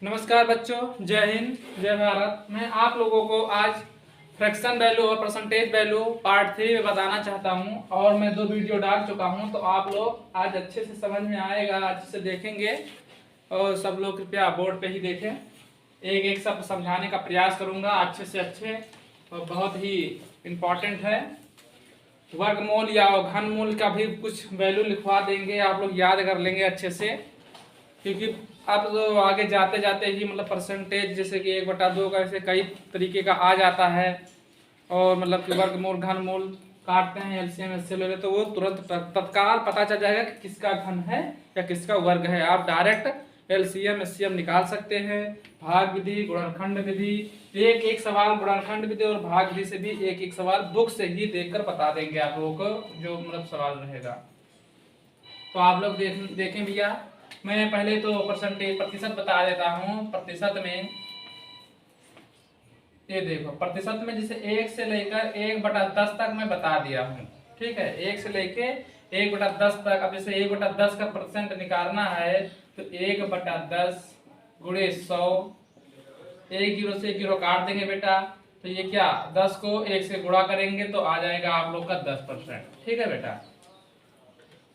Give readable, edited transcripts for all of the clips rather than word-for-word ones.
नमस्कार बच्चों, जय हिंद, जय भारत। मैं आप लोगों को आज फ्रैक्शन वैल्यू और परसेंटेज वैल्यू पार्ट 3 में बताना चाहता हूं और मैं 2 वीडियो डाल चुका हूं, तो आप लोग आज अच्छे से समझ में आएगा, अच्छे से देखेंगे और सब लोग कृपया बोर्ड पे ही देखें। एक एक सब समझाने का प्रयास करूंगा अच्छे से अच्छे और बहुत ही इम्पोर्टेंट है। वर्गमूल या घनमूल का भी कुछ वैल्यू लिखवा देंगे, आप लोग याद कर लेंगे अच्छे से, क्योंकि आप तो आगे जाते जाते ही मतलब परसेंटेज जैसे कि 1/2 का ऐसे कई तरीके का आ जाता है और मतलब कि वर्गमूल घनमूल काटते हैं, एलसीएम एचसीएफ ले तो वो तुरंत तत्काल पता चल जाएगा कि किसका घन है या किसका वर्ग है। आप डायरेक्ट एलसीएम एचसीएफ निकाल सकते हैं। भाग विधि, गुणनखंड विधि, एक एक सवाल गुणनखंड विधि और भाग विधि से भी एक एक सवाल बुक से ही देखकर बता देंगे आप लोगों को जो मतलब सवाल रहेगा। तो आप लोग देखें भैया, मैं पहले तो परसेंटेज प्रतिशत बता देता हूँ। प्रतिशत में ये देखो, प्रतिशत में जैसे 1 से लेकर 1/10 तक मैं बता दिया हूँ, ठीक है। 1 से लेके 1/10 तक। अब जैसे 1/10 का परसेंट निकालना है तो 1/10 गुणे 100, 1 जीरो से 1 जीरो काट देंगे बेटा, तो ये क्या 10 को 1 से गुणा करेंगे तो आ जाएगा आप लोग का 10%, ठीक है बेटा।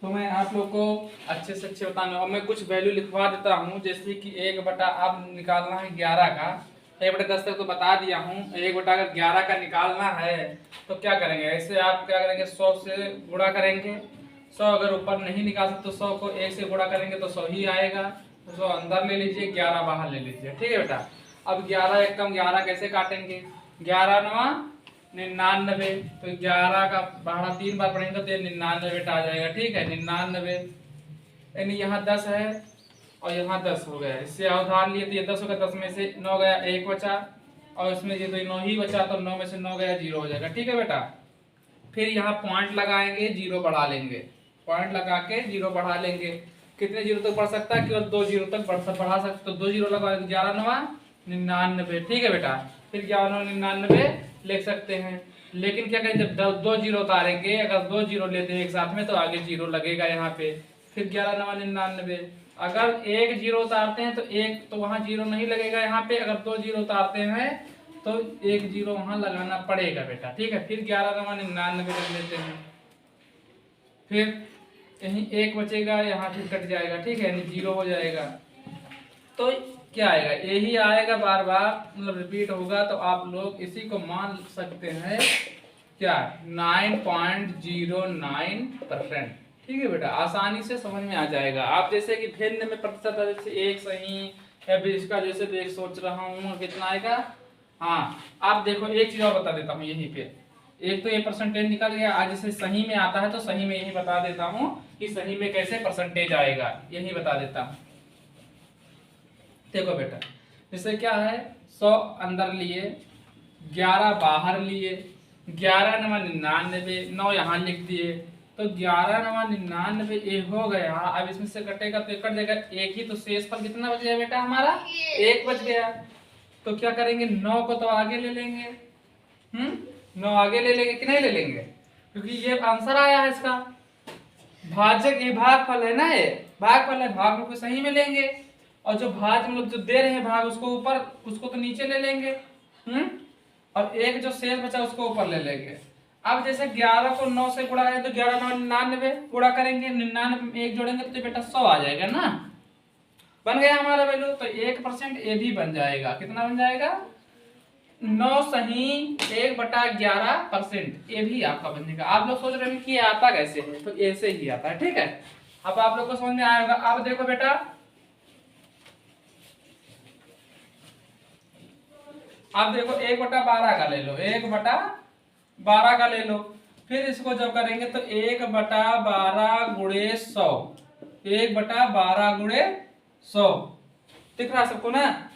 तो मैं आप लोग को अच्छे से अच्छे बताने और मैं कुछ वैल्यू लिखवा देता हूँ, जैसे कि 1 अब निकालना है 11 का, 1/10 तक तो बता दिया हूँ। 1 अगर 11 का निकालना है तो क्या करेंगे, ऐसे आप क्या करेंगे 100 से गुणा करेंगे। 100 अगर ऊपर नहीं निकाल सकते तो 100 को 1 से गुणा करेंगे तो 100 ही आएगा। तो 100 अंदर ले लीजिए, 11 बाहर ले लीजिए, ठीक है बेटा। अब 11 एक कम 11 कैसे काटेंगे, 11 नवा 99, तो 11 का बारह 3 बार पढ़ेंगे तो 99 बेटा आ जाएगा, ठीक है। 99 यानी यहाँ 10 है और यहाँ 10 हो गया, इससे अवधान लिए तो ये 10 होगा, 10 में से 9 गया, 1 बचा और इसमें ये तो 9 ही बचा, तो 9 में से 9 गया, 0 हो जाएगा, ठीक है बेटा। फिर यहाँ पॉइंट लगाएंगे, 0 बढ़ा लेंगे, पॉइंट लगा के 0 बढ़ा लेंगे। कितने 0 तक बढ़ सकता है, केवल 2 0 तक बढ़ा सकते, तो 2 0 लगा 11 9 99, ठीक है बेटा। फिर 11 99 लिख सकते हैं, लेकिन क्या करें जब 2 जीरो उतारेंगे, अगर 2 जीरो लेते हैं एक साथ में तो आगे 0 लगेगा यहाँ पे। फिर 11 9 99, अगर 1 जीरो उतारते हैं तो एक तो वहाँ 0 नहीं लगेगा यहाँ पे, अगर 2 जीरो उतारते हैं तो 1 जीरो वहाँ लगाना पड़ेगा बेटा, ठीक है। फिर 11 9 99 लिख लेते हैं, फिर यहीं 1 बचेगा, यहाँ फिर कट जाएगा, ठीक है, यानी 0 हो जाएगा। तो क्या आएगा, यही आएगा, बार बार मतलब रिपीट होगा, तो आप लोग इसी को मान सकते हैं क्या 9.09%, ठीक है बेटा। आसानी से समझ में आ जाएगा। आप जैसे कि भिन्न में प्रतिशत है, जैसे एक सही या फिर इसका जैसे देख सोच रहा हूँ कितना आएगा। हाँ, आप देखो एक चीज और बता देता हूँ यहीं पे। एक तो ये परसेंटेज निकल गया, आज जैसे सही में आता है तो सही में यही बता देता हूँ कि सही में कैसे परसेंटेज आएगा, यही बता देता हूँ। देखो बेटा, जैसे क्या है 100 अंदर लिए, 11 बाहर लिए, 11 9 99, 9 यहाँ लिख दिए, तो 11 9 99 ये हो गया। अब इसमें से कटेगा तो कट जाएगा, एक ही तो शेष पर कितना बच गया बेटा हमारा, 1 बच गया। तो क्या करेंगे 9 को तो आगे ले लेंगे, 9 आगे ले लेंगे कि नहीं ले लेंगे, क्योंकि ये आंसर आया है इसका। भाजक ये भागफल है ना, ये भागफल है, भाग को सही में लेंगे और जो भाज मतलब जो दे रहे हैं भाग उसको ऊपर, उसको तो नीचे ले लेंगे, और एक जो शेष बचा उसको ऊपर ले लेंगे। अब जैसे 11 को 9 से गुणा करें तो 11 9 99 गुणा करेंगे, 99 में 1 जोड़ेंगे तो बेटा 100 आ जाएगा ना, बन गया हमारा वैल्यू। तो 1% ये भी बन जाएगा, कितना बन जाएगा 9 सही 1/11%, ये भी आपका बन जाएगा। आप लोग सोच रहे हैं कि ये आता कैसे है, तो ऐसे ही आता है, ठीक है। अब आप लोग को समझ में आएगा। अब देखो बेटा, अब देखो 1/12 का ले लो, 1/12 का ले लो। फिर इसको जब करेंगे तो 1/12 गुणे 100, 1/12 गुणे 100 दिख रहा है सबको ना,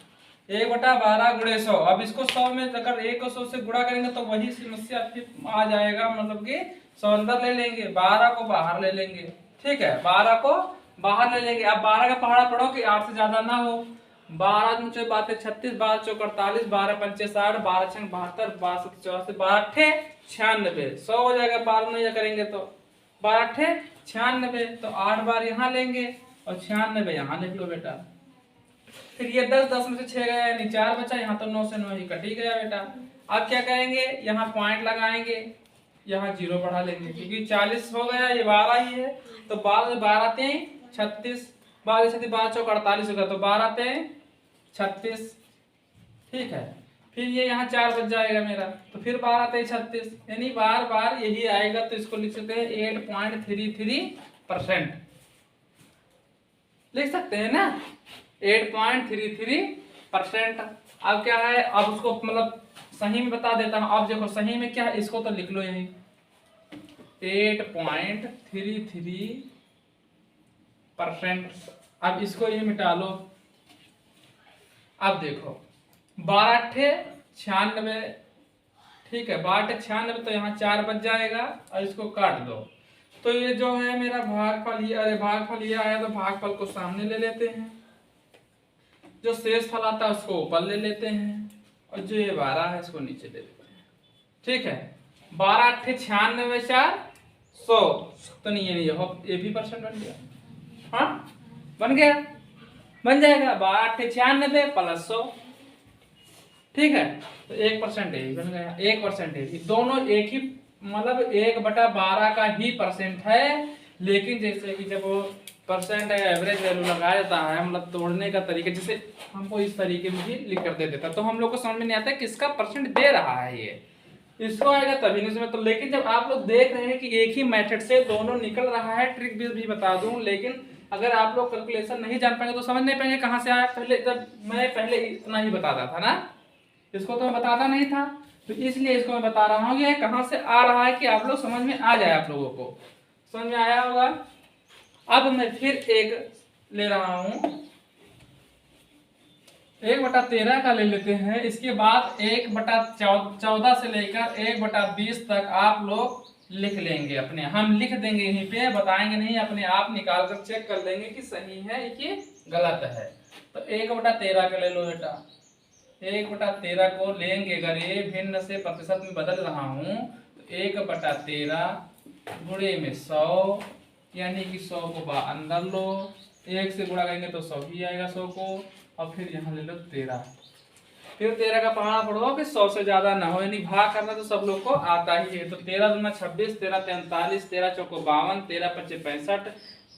1/12 गुणे 100। अब इसको 100 में अगर 1 को 100 से गुणा करेंगे तो वही समस्या फिर आ जाएगा, मतलब कि 100 अंदर ले लेंगे, 12 को बाहर ले लेंगे, ठीक है, 12 को बाहर ले लेंगे। अब 12 का पहाड़ा पढ़ो कि 8 से ज्यादा ना हो। 12 दूनी 32, 36, 12 चौक 48, 12 पंचे 60, 12 छंग 72, 12 सत 84, 12 अट्ठे 96, 100 हो जाएगा। 12 नहीं करेंगे तो 12 अट्ठे 96, तो 8 बार यहाँ लेंगे और 96 यहाँ लिख लो बेटा। फिर ये 10, 10 में से 6 गया यानी 4 बचा, यहाँ तो 9 से 9 ही कट ही गया बेटा। अब क्या करेंगे, यहाँ पॉइंट लगाएंगे, यहाँ 0 बढ़ा लेंगे क्योंकि 40 हो गया, ये 12 ही है, तो 12 3 36, 12 36 12 चौक 48 होगा, तो 12 3 36, ठीक है। फिर ये यहाँ 4 बच जाएगा मेरा, तो फिर 12 3 36, यानी बार बार यही आएगा, तो इसको लिख सकते हैं 8.33%, लिख सकते हैं ना 8.33%। अब क्या है, अब उसको मतलब सही में बता देता हूं। अब देखो सही में क्या है, इसको तो लिख लो यही 8.33%। अब इसको ये मिटा लो। अब देखो 12 96, ठीक है, 12 96, तो यहाँ 4 बच जाएगा और इसको काट दो, तो ये जो है मेरा भागफल, ये अरे भागफल ये आया, तो भागफल को सामने ले लेते हैं, जो शेष फल आता है उसको ऊपर ले लेते हैं, और जो ये 12 है इसको नीचे ले लेते हैं, ठीक है। 12 8 96 4 100, तो नहीं ये भी परसेंट बन गया, हाँ बन गया, बन जाएगा 12 8 96 प्लस 100, ठीक है, तो 1% बन गया, 1% दोनों एक ही, मतलब 1/12 का ही परसेंट है। लेकिन जैसे कि जब वो परसेंट एवरेज वैल्यू लगाया जाता है, मतलब तोड़ने का तरीका, जैसे हमको इस तरीके में भी लिख कर दे देता, तो हम लोग को समझ में नहीं आता किसका परसेंट दे रहा है, ये इसको आएगा तभी नहीं समझ। तो लेकिन जब आप लोग देख रहे हैं कि एक ही मेथड से दोनों निकल रहा है, ट्रिक भी बता दूं, लेकिन अगर आप लोग कैलकुलेशन नहीं जान पाएंगे तो समझ नहीं पाएंगे कहाँ से आया। पहले जब मैं पहले इतना ही बताता था ना, इसको तो मैं बताता नहीं था, तो इसलिए इसको मैं बता रहा हूँ कि कहाँ से आ रहा है, कि आप लोग समझ में आ जाए, आप लोगों को समझ में आया होगा। अब मैं फिर एक ले रहा हूं, 1/13 का ले लेते हैं। इसके बाद 1/14 से लेकर 1/20 तक आप लोग लिख लेंगे अपने, हम लिख देंगे यहीं पे, बताएंगे नहीं, अपने आप निकाल कर चेक कर लेंगे कि सही है कि गलत है। तो 1/13 का ले लो बेटा, 1/13 को लेंगे, अगर ये भिन्न से प्रतिशत में बदल रहा हूं तो 1/13 गुणे में 100, यानी कि 100 को अंदर लो, 1 से गुणा करेंगे तो 100 ही आएगा 100 को, और फिर यहाँ ले लो 13, फिर 13 का पहाड़ा पढ़ो कि 100 से ज्यादा ना हो, यानी भाग करना तो सब लोग को आता ही है। तो 13 दूना 26, 13 43, 13 चौको 52, 13 पच्चे 65,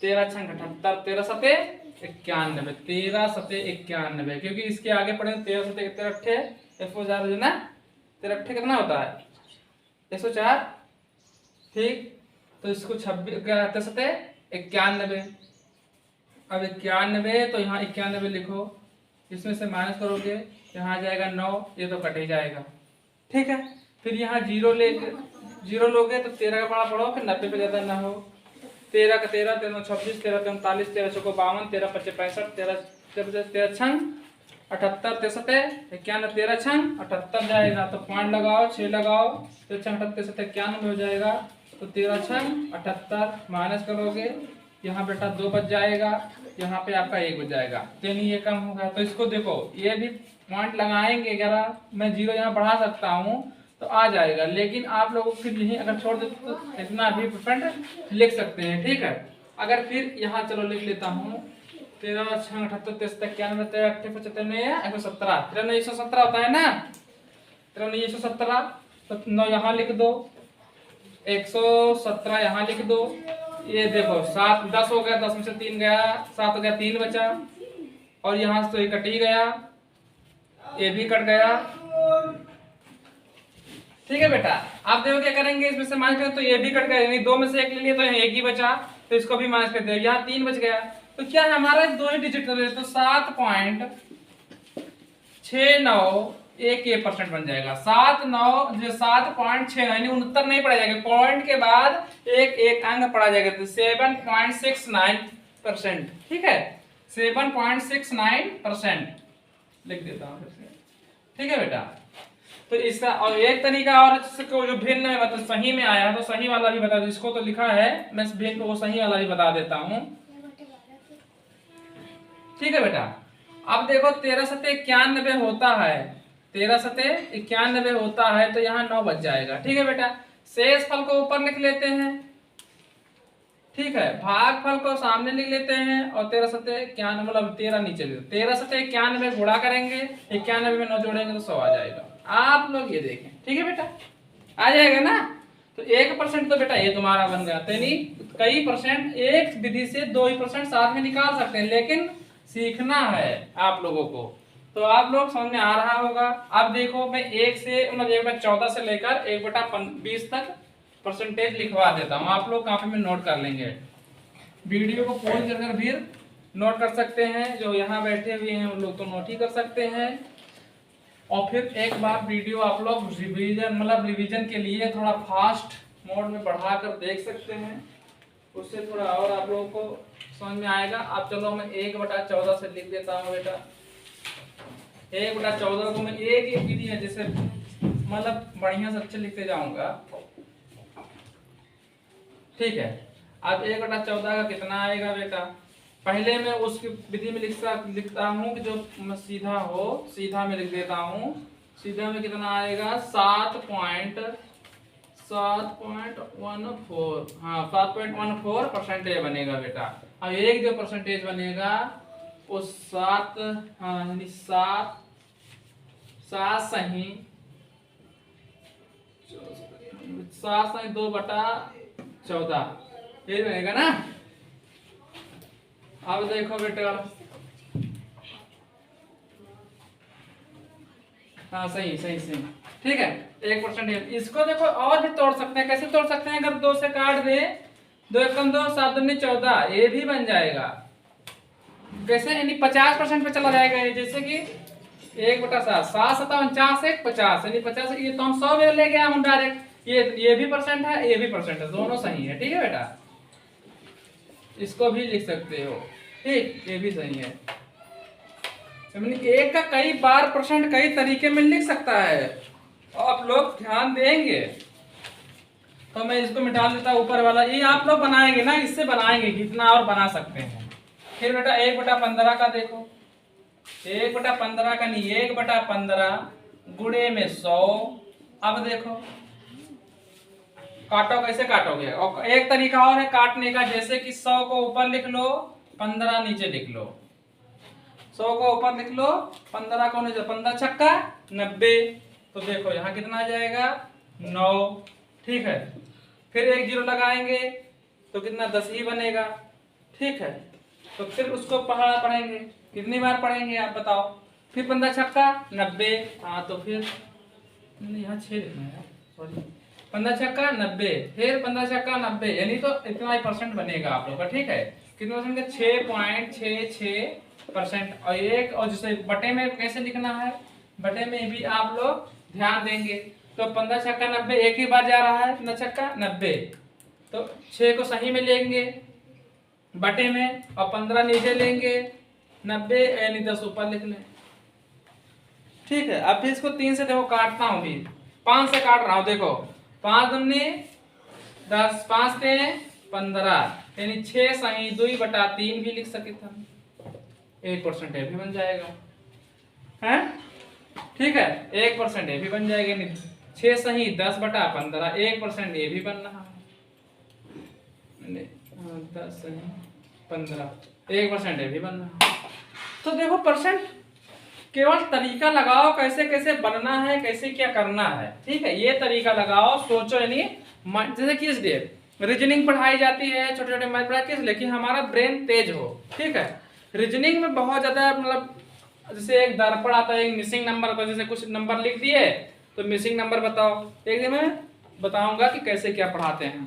13 छंग 78, 13 सते 91, 13 सते 91, क्योंकि इसके आगे पढ़े 13 सते 13 104 जो ना, 13 कितना होता है 104, ठीक। तो इसको 26 सते 91, अब 91, तो यहाँ 91 लिखो, इसमें से माइनस करोगे यहाँ आ जाएगा 9, ये तो कट ही जाएगा, ठीक है। फिर यहाँ 0 लोगे तो 13 का पढ़ा पढ़ो, फिर 90 पे ज्यादा ना हो, 13 का 13, 13 26, 13 43, 13 चौको 52, 13 पच्चे 65, 13 छंग 78, 63 91, 13 छंग 78 जाएगा, तो पॉइंट लगाओ 6 लगाओ, 13 छंग 78 91 हो जाएगा, तो 13 छंग 78 माइनस करोगे, यहाँ बेटा 2 बच जाएगा, यहाँ पे आपका 1 बच जाएगा, यानी ये कम होगा। तो इसको देखो, ये भी पॉइंट लगाएंगे, अगर मैं 0 यहाँ बढ़ा सकता हूँ तो आ जाएगा, लेकिन आप लोगों को फिर यही अगर छोड़ देते तो इतना भी परसेंट लिख सकते हैं, ठीक है। अगर फिर यहाँ चलो लिख लेता हूँ 13 छंग 78 93 93 95 117, 93 117 होता है ना, 93 117, तो 9 यहाँ लिख दो, 117 यहाँ लिख दो, ये देखो 7 10 हो गया, 10 में से 3 गया, 7 हो गया, 3 बचा, और यहाँ से तो ये कट ही गया, ये भी कट गया, ठीक है बेटा। आप देखो क्या करेंगे, इसमें से माइनस करें तो ये भी कट गया, यानी 2 में से 1 ले लिए तो यहाँ 1 ही बचा, तो इसको भी माइनस कर दिया, यहाँ 3 बच गया, तो क्या है हमारा 2 ही डिजिट कर रहे, तो 7.69 बन जाएगा, 7.6 यानी 69 नहीं पढ़ा जाएगा, पॉइंट के बाद एक अंक पढ़ा जाएगा, तो 7.69%, ठीक है, 7.69% लिख देता हूँ, ठीक है बेटा। तो इसका और एक तरीका और जो भिन्न है मतलब सही में आया तो सही वाला भी बता दो, इसको तो लिखा है, मैं इस भिन्न को सही वाला भी बता देता हूँ, ठीक है बेटा। अब देखो 13 सते 91 होता है, 13 सते 91 होता है, तो यहाँ 9 बच जाएगा, ठीक है बेटा। शेष फल को ऊपर लिख लेते हैं, ठीक है, भागफल को सामने लिख लेते हैं और 13 सत्ते 91, मतलब 13 नीचे लिख, 13 सत्ते 91 गुणा करेंगे, 91 में 9 जोड़ेंगे तो 100 आ जाएगा। आप लोग ये देखें, ठीक है बेटा, आ जाएगा ना। तो 1% तो बेटा ये तुम्हारा बन गया। तो यानी कई परसेंट एक विधि से 2% साथ में निकाल सकते हैं, लेकिन सीखना है आप लोगों को। तो आप लोग समझ में आ रहा होगा। अब देखो मैं 1 से मतलब 1/14 से लेकर 1/20 तक परसेंटेज लिखवा देता हूँ, आप लोग कॉपी में नोट कर लेंगे। वीडियो को पॉज कर भी नोट कर सकते हैं, जो यहाँ बैठे हुए हैं उन लोग तो नोट ही कर सकते हैं। और फिर एक बार वीडियो आप लोग रिवीजन के लिए थोड़ा फास्ट मोड में बढ़ाकर देख सकते हैं, उससे थोड़ा और आप लोगों को समझ में आएगा। अब चलो मैं 1/14 से लिख देता हूँ बेटा। 1/14 को मैं एक विधि है जैसे मतलब बढ़िया से अच्छे लिखते जाऊंगा, ठीक है। अब 1/14 का कितना आएगा बेटा, पहले मैं उसकी विधि में लिखता हूँ कि जो सीधा हो, सीधा में लिख देता हूँ। सीधा में कितना आएगा 7.14, हाँ 7.14% बनेगा बेटा। अब एक जो परसेंटेज बनेगा वो 7, हाँ यानी 7 सही 2/14 ये बनेगा ना। अब देखो बेटा, हाँ सही सही सही, ठीक है 1%। इसको देखो और भी तोड़ सकते हैं, कैसे तोड़ सकते हैं, अगर 2 से काट दे, 2 एकम 2, 7 दूनी 14, ये भी बन जाएगा। कैसे, यानी 50% पे चला जाएगा ये, जैसे कि 1/7, 7 7 49 1 50, यानी 50, ये तो हम 100 में ले गया हूँ डायरेक्ट। ये भी परसेंट है, ये भी परसेंट है, दोनों सही है, ठीक है बेटा। इसको भी लिख सकते हो, ठीक, ये भी सही है। एक का कई बार परसेंट कई तरीके में लिख सकता है, आप लोग ध्यान देंगे। तो मैं इसको मिटा देता हूं ऊपर वाला, ये आप लोग बनाएंगे ना, इससे बनाएंगे कितना और बना सकते हैं। फिर बेटा 1/15 का देखो, 1/15 का नहीं, 1/15 गुणे में 100। अब देखो काटो, कैसे काटोगे, और एक तरीका और है काटने का, जैसे कि 100 को ऊपर लिख लो, 15 नीचे लिख लो। 100 को ऊपर लिख लो, 15 को नीचे, 15 छक्का 90। तो देखो यहाँ कितना आ जाएगा 9, ठीक है। फिर 1 0 लगाएंगे तो कितना 10 ही बनेगा, ठीक है। तो फिर उसको पढ़ेंगे, कितनी बार पढ़ेंगे आप बताओ। फिर 15 छक्का 90, हाँ तो फिर यहाँ 6 लिखना है, सॉरी, 15 छक्का 90, फिर 15 छक्का 90, यानी तो इतना ही परसेंट बनेगा आप लोग का, ठीक है। कितना परसेंट का 6.66%। और एक और जैसे बटे में कैसे लिखना है, बटे में भी आप लोग ध्यान देंगे। तो 15 छक्का 90 एक ही बार जा रहा है, 15 छक्का 90, तो 6 को सही में लेंगे बटे में, और 15 नीचे लेंगे, 90 यानी 10 ऊपर लिख लें, ठीक है। अब फिर इसको 3 से देखो काटता हूँ, भी 5 से काट रहा हूँ, देखो 5 दूनी 10, 5 ते 15, यानी 6 सही 2/3 भी लिख सके था, 1% भी बन जाएगा, है ठीक है। 1% भी बन जाएगा, नहीं 6 सही 10/15, 1% ये भी बन रहा है, 10 सही 15, 1% भी बन रहा है। तो देखो परसेंट केवल तरीका लगाओ, कैसे कैसे बनना है, कैसे क्या करना है, ठीक है। ये तरीका लगाओ, सोचो, यानी जैसे किस लिए रीजनिंग पढ़ाई जाती है, छोटे छोटे मैथ पढ़ाई किस लिए, कि हमारा ब्रेन तेज हो, ठीक है। रीजनिंग में बहुत ज्यादा मतलब जैसे एक दर्पण आता है, एक मिसिंग नंबर आता है, जैसे कुछ नंबर लिख दिए तो मिसिंग नंबर बताओ, एक दिन मैं बताऊंगा कि कैसे क्या पढ़ाते हैं,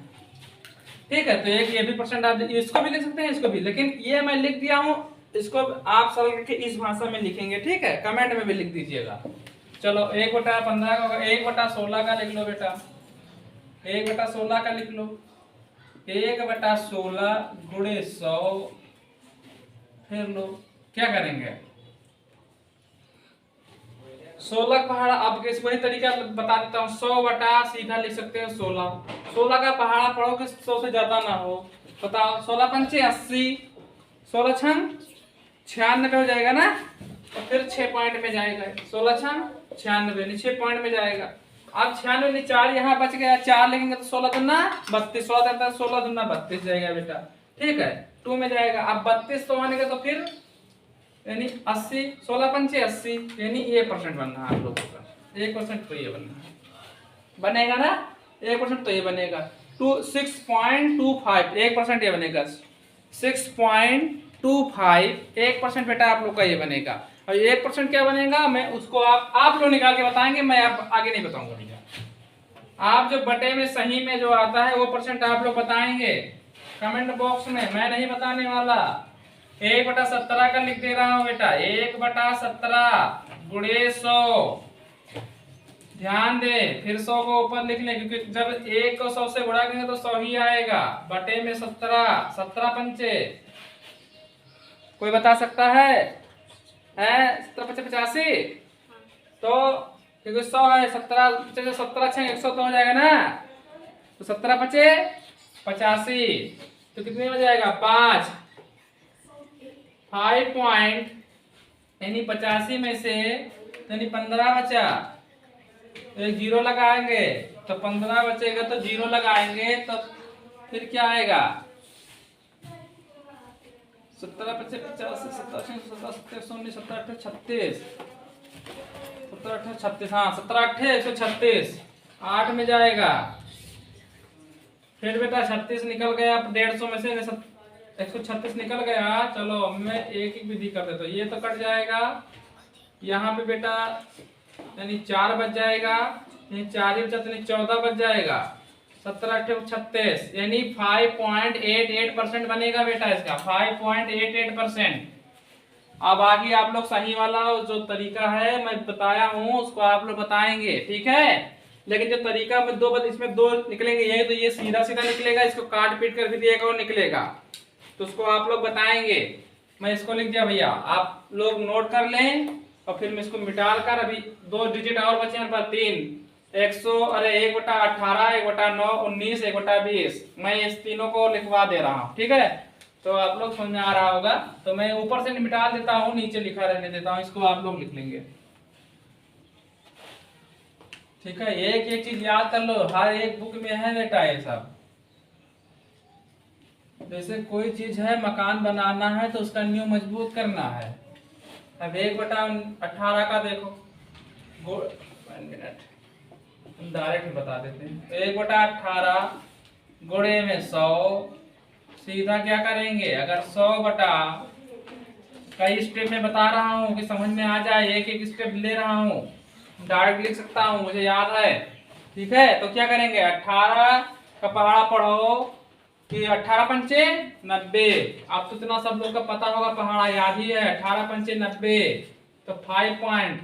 ठीक है। तो एक ये भी परसेंट आप इसको भी लिख सकते हैं, इसको भी, लेकिन ये मैं लिख दिया हूँ, इसको आप सरल करके इस भाषा में लिखेंगे, ठीक है। कमेंट में भी लिख दीजिएगा। चलो 1/15 का होगा, 1/16 का लिख लो बेटा, 1/16 का लिख लो, 1/16 गुणे 100, फिर लो क्या करेंगे 16 पहाड़ा। अब वही तरीका बता देता हूँ, 100 बटा सीधा लिख सकते हो 16, 16 का पहाड़ा पढ़ो कि 100 से ज्यादा ना हो, बताओ 16 पंचे 80, 16 छंग 96 हो जाएगा ना, और फिर 6 पॉइंट में जाएगा, 16 छंग 96 6 पॉइंट में जाएगा। अब 96 4 यहाँ बच गया, 4 लिखेंगे तो 16 दूना 32, 16 दूना 32 जाएगा बेटा। ठीक है, 2 में जाएगा। अब 32 तो आने का तो फिर यानी 80, 16 पंचे 80, यानी ये परसेंट बनना है आप लोगों का। 1% तो ये बनना है, बनेगा ना 1% तो ये बनेगा। 6.25 1% ये बनेगा। 6.25 1% बेटा आप लोग का ये बनेगा। और 1% क्या बनेगा मैं उसको आप लोग निकाल के बताएंगे, मैं आप आगे नहीं बताऊंगा भैया। आप जो बटे में सही में जो आता है वो परसेंट आप लोग बताएंगे कमेंट बॉक्स में, मैं नहीं बताने वाला। 1/17 का लिख दे रहा हूं बेटा, 1/17 गुणे 100। ध्यान दे, फिर 100 को ऊपर लिख ले, क्योंकि जब 1 को 100 से गुणा करेंगे तो 100 ही आएगा। बटे में 17 पंचे, कोई बता सकता है 17 पंचे 85, तो क्योंकि 100 है, 17 100 तो हो जाएगा ना, तो 17 पंचे 85, तो कितने में जाएगा 5 पॉइंट, यानी 85 में से यानी 15 बचा, तो एक 0 लगाएंगे तो 15 बचेगा, तो 0 लगाएंगे तो फिर क्या आएगा 17 पचे 50 17 19 17 36 17 36, हाँ 17 136 8 में जाएगा। फिर बेटा 36 निकल गया, 150 में से 136 निकल गया। चलो मैं एक एक विधि कर देता हूँ, ये तो कट जाएगा यहाँ पे बेटा, यानी 4 बच जाएगा, यानी 4 ही बचा तो 14 बच जाएगा। 17 36 यानी 5.88% बनेगा बेटा इसका, 5.88%। अब आगे आप लोग सही वाला जो तरीका है मैं बताया हूँ उसको आप लोग बताएंगे, ठीक है। लेकिन जो तरीका में इसमें दो निकलेंगे, ये तो ये सीधा सीधा निकलेगा, इसको काट पीट कर भी एक और निकलेगा, तो उसको आप लोग बताएंगे। मैं इसको लिख दिया भैया, आप लोग नोट कर लें, और फिर मैं इसको मिटा कर अभी 2 डिजिट और बचे हैं पर 3 100 अरे 1/18 1/9 19 1/20, मैं इस तीनों को लिखवा दे रहा हूँ, ठीक है। तो आप लोग समझ में आ रहा होगा, तो मैं ऊपर से मिटा देता हूँ, नीचे लिखा रहने देता हूँ, इसको आप लोग लिख लेंगे, ठीक है। एक एक चीज याद कर लो, हर एक बुक में है बेटा ये सब। जैसे कोई चीज है मकान बनाना है तो उसका नींव मजबूत करना है। अब 1/18 का देखो, डायरेक्ट बता देते हैं, 1/18 गुणे में 100, सीधा क्या करेंगे, अगर 100 बटा कई स्टेप में बता रहा हूँ कि समझ में आ जाए, एक एक स्टेप ले रहा हूँ, डायरेक्ट लिख सकता हूँ, मुझे याद है, ठीक है। तो क्या करेंगे, 18 का पहाड़ा पढ़ो कि 18 पंचे 90, आप तो इतना सब लोग का पता होगा, पहाड़ा याद ही है, 18 पंचे 90, तो 5 पॉइंट,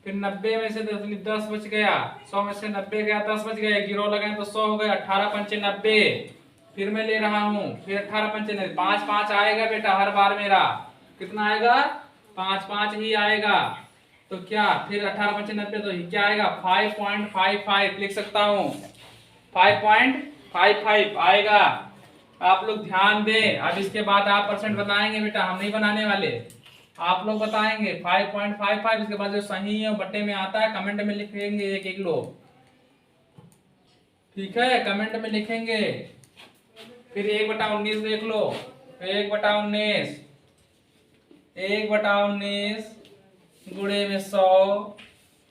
फिर 90 में से 10 बच गया, 100 में से 90 गया 10 बच गया, 0 लगाए तो 100 हो गया, 18 पंचे 90, फिर मैं ले रहा हूँ, फिर 18 पंचे 90, 5 5 आएगा बेटा हर बार मेरा, कितना आएगा 5 5 ही आएगा। तो क्या फिर 18 पंचे 90 तो क्या आएगा 5.55 लिख सकता हूँ, 5.55 आएगा। आप लोग ध्यान दें, अब इसके बाद आप परसेंट बताएंगे बेटा, हम नहीं बनाने वाले, आप लोग बताएंगे 5.55। इसके बाद जो सही है बट्टे में आता है कमेंट में लिखेंगे एक एक लोग, ठीक है, कमेंट में लिखेंगे। फिर 1/19 देख लो, 1/19 गुणे में 100,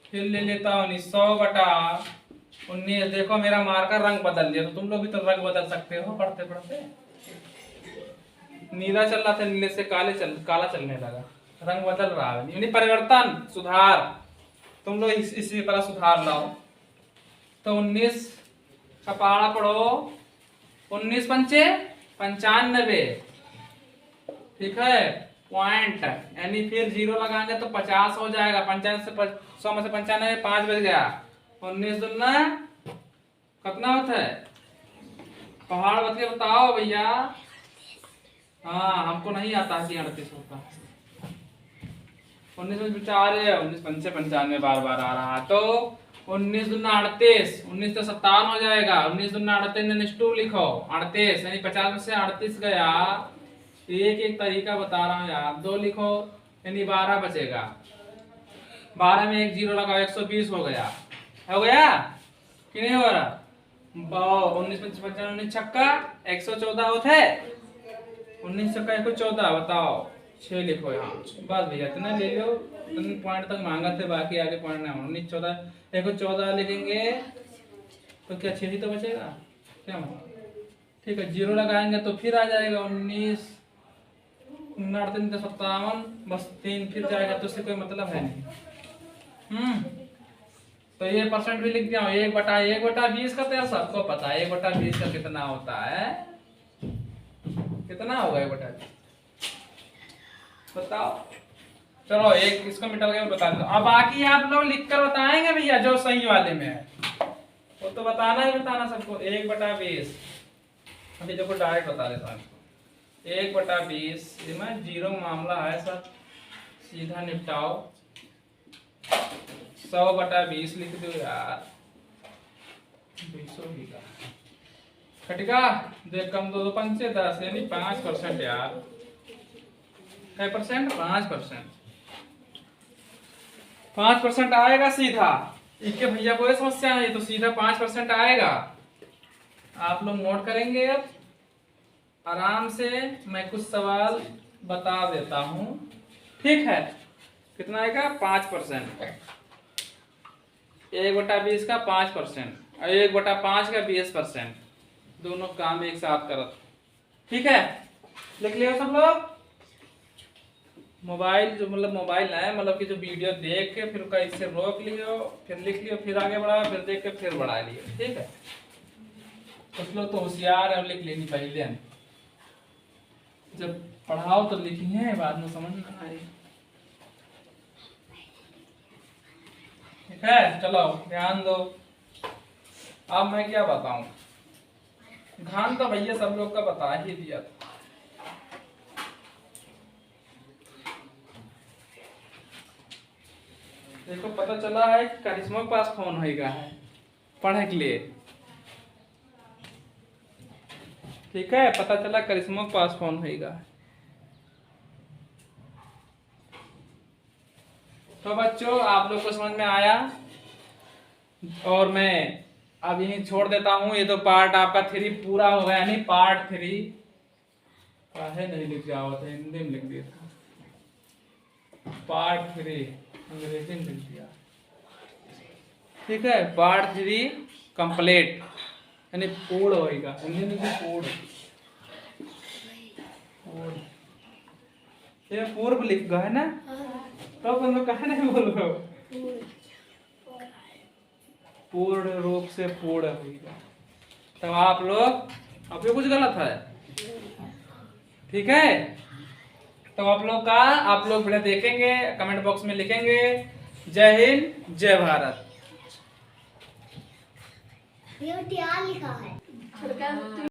फिर ले लेता हूँ 100/19। देखो मेरा मार्कर रंग बदल दिया, तो तुम लोग भी तो रंग बदल सकते हो पढ़ते पढ़ते। नीला चल रहा था, नीले से काला चलने लगा, रंग बदल रहा है, यानी परिवर्तन, सुधार, तुम लोग इसी तरह सुधार लाओ। तो 19 का पहाड़ा पढ़ो, 19 पंचे 95, ठीक है, पॉइंट, यानी फिर 0 लगाएंगे तो 50 हो जाएगा, 95 से 100 में से 95 5 बच गया, 19 दूना कितना होता है, पहाड़ बच के बताओ भैया। हाँ हमको नहीं आता है कि 38 होता, 19 में 19 पंचे 95 बार बार आ रहा, तो 19 दूना 38, 19 तो 57 हो जाएगा, 19 दूना 38 2 लिखो, 38 यानी 50 में से 38 गया। एक एक तरीका बता रहा हूँ यार, 2 लिखो यानी 12 बचेगा, 12 में एक 0 लगाओ 120 हो गया, हो गया कि नहीं हो रहा? 19 25 19 छक्का 114 होते, 19 छक्का 114 बताओ 6 लिखो यहाँ। बस भैया इतना ले लो, इतने पॉइंट तक मांगा थे, बाकी आगे पॉइंट नहीं। 19 14 114 लिखेंगे तो क्या 6 ही तो बचेगा, क्या मतलब? ठीक है, 0 लगाएंगे तो फिर आ जाएगा 19 57, बस 3 फिर जाएगा, तो उससे कोई मतलब है नहीं। तो ये परसेंट भी लिख दिया हूँ। 1/20 का तो यार सबको पता है, 1/20 का कितना होता है, कितना होगा 1/20 बताओ। चलो एक इसको मिटा के बता दो। अब बाकी आप लोग लिखकर बताएंगे भैया, जो सही वाले में है वो तो बताना ही बताना सबको। 1/20 अभी देखो डायरेक्ट बता देता हूँ। 1/20 में 0 मामला है सर, सीधा निपटाओ। 100/20 लिख दो यार, 200 ही का खटिका देख कम 2 पंचे 10 यानी 5% यार। क्या परसेंट? 5%। 5% आएगा सीधा, इनके भैया कोई समस्या नहीं, तो सीधा 5% आएगा। आप लोग नोट करेंगे। अब आराम से मैं कुछ सवाल बता देता हूं, ठीक है? कितना आएगा? 5%। 1/20 का 5% और 1/5 का 20%, दोनों काम एक साथ करत, ठीक है? लिख लियो सब लोग। मोबाइल जो मतलब मोबाइल ना है, मतलब कि जो वीडियो देख के फिर उसका इससे रोक लियो, फिर लिख लियो, फिर आगे बढ़ाओ, फिर देख के फिर बढ़ा लियो, ठीक है? कुछ लोग तो होशियार है, लिख लेनी पहले, जब पढ़ाओ तो लिखिए, बाद में समझ ना आए, ठीक है? चलो ध्यान दो। अब मैं क्या बताऊं, ध्यान तो भैया सब लोग का बता ही दिया था। देखो पता चला है कि करिश्मा के पास फोन होएगा है पढ़ने के लिए, ठीक है? पता चला करिश्मा के पास फोन होएगा। तो बच्चों आप लोग को समझ में आया, और मैं अब यहीं छोड़ देता हूँ। ये तो पार्ट आपका 3 पूरा हो गया, यानी पार्ट 3 काहे नहीं लिख जाओ था, हिंदी में लिख दिया था। पार्ट 3 अंग्रेजी में लिख दिया, ठीक है? पार्ट 3 कंप्लीट, यानी पूर्ण होएगा, हिंदी में पूर्ण। ये पूर्व लिख गए ना, तो तुम लोग कहा नहीं बोल रहे हो? पूर्ण रूप से पूर्ण होगा। तो आप लोग, अब ये कुछ गलत है, ठीक है? तो आप लोग का, आप लोग वीडियो देखेंगे, कमेंट बॉक्स में लिखेंगे जय हिंद जय भारत। ये लिखा है।